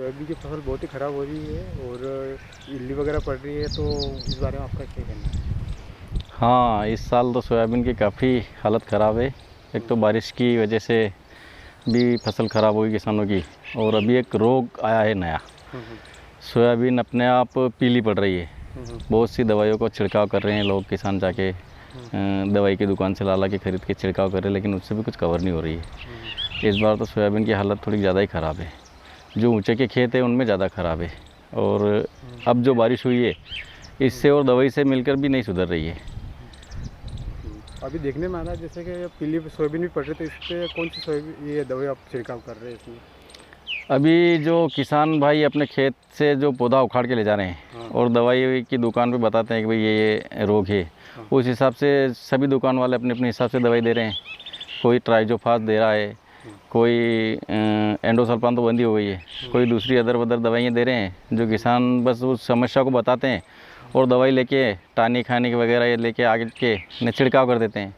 Soybean की फसल बहुत ही ख़राब हो रही है और इल्ली वगैरह पड़ रही है, तो इस बारे में आपका क्या कहना है? हाँ, इस साल तो सोयाबीन की काफ़ी हालत ख़राब है। एक तो बारिश की वजह से भी फसल ख़राब हुई किसानों की, और अभी एक रोग आया है नया। सोयाबीन अपने आप पीली पड़ रही है। बहुत सी दवाइयों को छिड़काव कर रहे हैं लोग, किसान जाके दवाई की दुकान से ला के ख़रीद के छिड़काव कर रहे हैं, लेकिन उससे भी कुछ कवर नहीं हो रही है। इस बार तो सोयाबीन की हालत थोड़ी ज़्यादा ही ख़राब है। जो ऊंचे के खेत है उनमें ज़्यादा ख़राब है, और अब जो बारिश हुई है इससे और दवाई से मिलकर भी नहीं सुधर रही है। अभी देखने में आ रहा है जैसे कि पीली सोयाबीन भी पड़ रही, तो इस पर कौन सी सोयाबीन ये दवाई आप छिड़काव कर रहे हैं इसमें? अभी जो किसान भाई अपने खेत से जो पौधा उखाड़ के ले जा रहे हैं और दवाई की दुकान पे बताते हैं कि भाई ये रोग है, उस हिसाब से सभी दुकान वाले अपने अपने हिसाब से दवाई दे रहे हैं। कोई ट्राइजोफास दे रहा है, कोई एंडोसल्फान तो बंदी हो गई है, कोई दूसरी अदर वदर दवाइयाँ दे रहे हैं। जो किसान बस उस समस्या को बताते हैं और दवाई लेके टानी खाने वगैरह ये लेके आगे के छिड़काव कर देते हैं।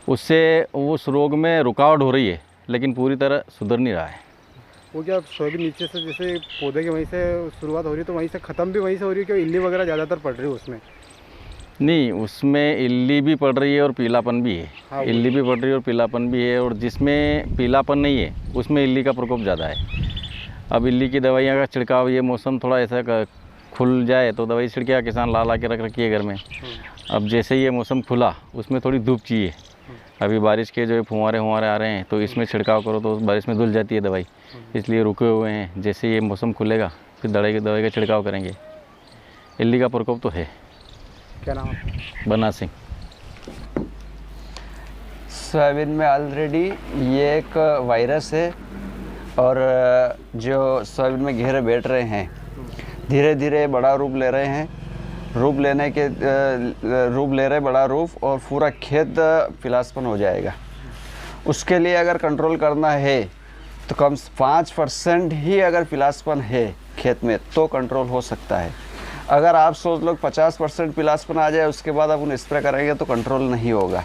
उससे उस रोग में रुकावट हो रही है, लेकिन पूरी तरह सुधर नहीं रहा है। वो क्या सोयाबीन नीचे से जैसे पौधे के वहीं से शुरुआत हो रही है, तो वहीं से ख़त्म भी वहीं से हो रही है, कि इल्ली वगैरह ज़्यादातर पड़ रही है उसमें? नहीं, उसमें इल्ली भी पड़ रही है और पीलापन भी है। हाँ, इल्ली भी पड़ रही है और पीलापन भी है, और जिसमें पीलापन नहीं है उसमें इल्ली का प्रकोप ज़्यादा है। अब इल्ली की दवाइयाँ का छिड़काव, ये मौसम थोड़ा ऐसा खुल जाए तो दवाई छिड़के किसान ला के रख रखी है घर में। अब जैसे ही ये मौसम खुला, उसमें थोड़ी धूप चाहिए। अभी बारिश के जो फुहारे आ रहे हैं, तो इसमें छिड़काव करो तो बारिश में धुल जाती है दवाई, इसलिए रुके हुए हैं। जैसे ये मौसम खुलेगा फिर दवाई का छिड़काव करेंगे। इल्ली का प्रकोप तो है। क्या नाम है? बना सिंह। सोयाबीन में ऑलरेडी ये एक वायरस है, और जो सोयाबीन में घेरे बैठ रहे हैं धीरे धीरे बड़ा रूप ले रहे हैं। रूप ले रहे बड़ा रूप, और पूरा खेत पिलासपन हो जाएगा। उसके लिए अगर कंट्रोल करना है तो कम से 5% ही अगर पिलासपन है खेत में तो कंट्रोल हो सकता है। अगर आप सोच लो 50% पिलासपन आ जाए, उसके बाद अपन स्प्रे करेंगे तो कंट्रोल नहीं होगा।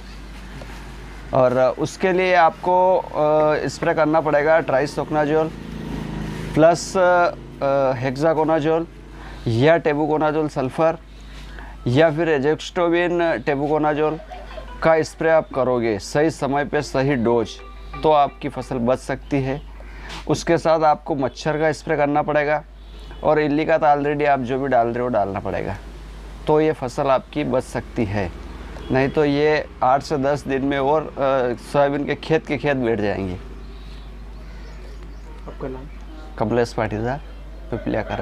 और उसके लिए आपको स्प्रे करना पड़ेगा ट्राइसोकोनाजोल प्लस हेक्साकोनाजोल या टेबुकोनाजोल सल्फ़र, या फिर एजेक्स्टोबिन टेबुकोनाजोल का स्प्रे आप करोगे सही समय पे सही डोज, तो आपकी फसल बच सकती है। उसके साथ आपको मच्छर का स्प्रे करना पड़ेगा, और इल्ली का तो ऑलरेडी आप जो भी डाल रहे हो डालना पड़ेगा, तो ये फसल आपकी बच सकती है। नहीं तो ये 8 से 10 दिन में और सोयाबीन के खेत बैठ जाएंगे। आपका नाम? कमलेश पाटीदार, पिपलिया का।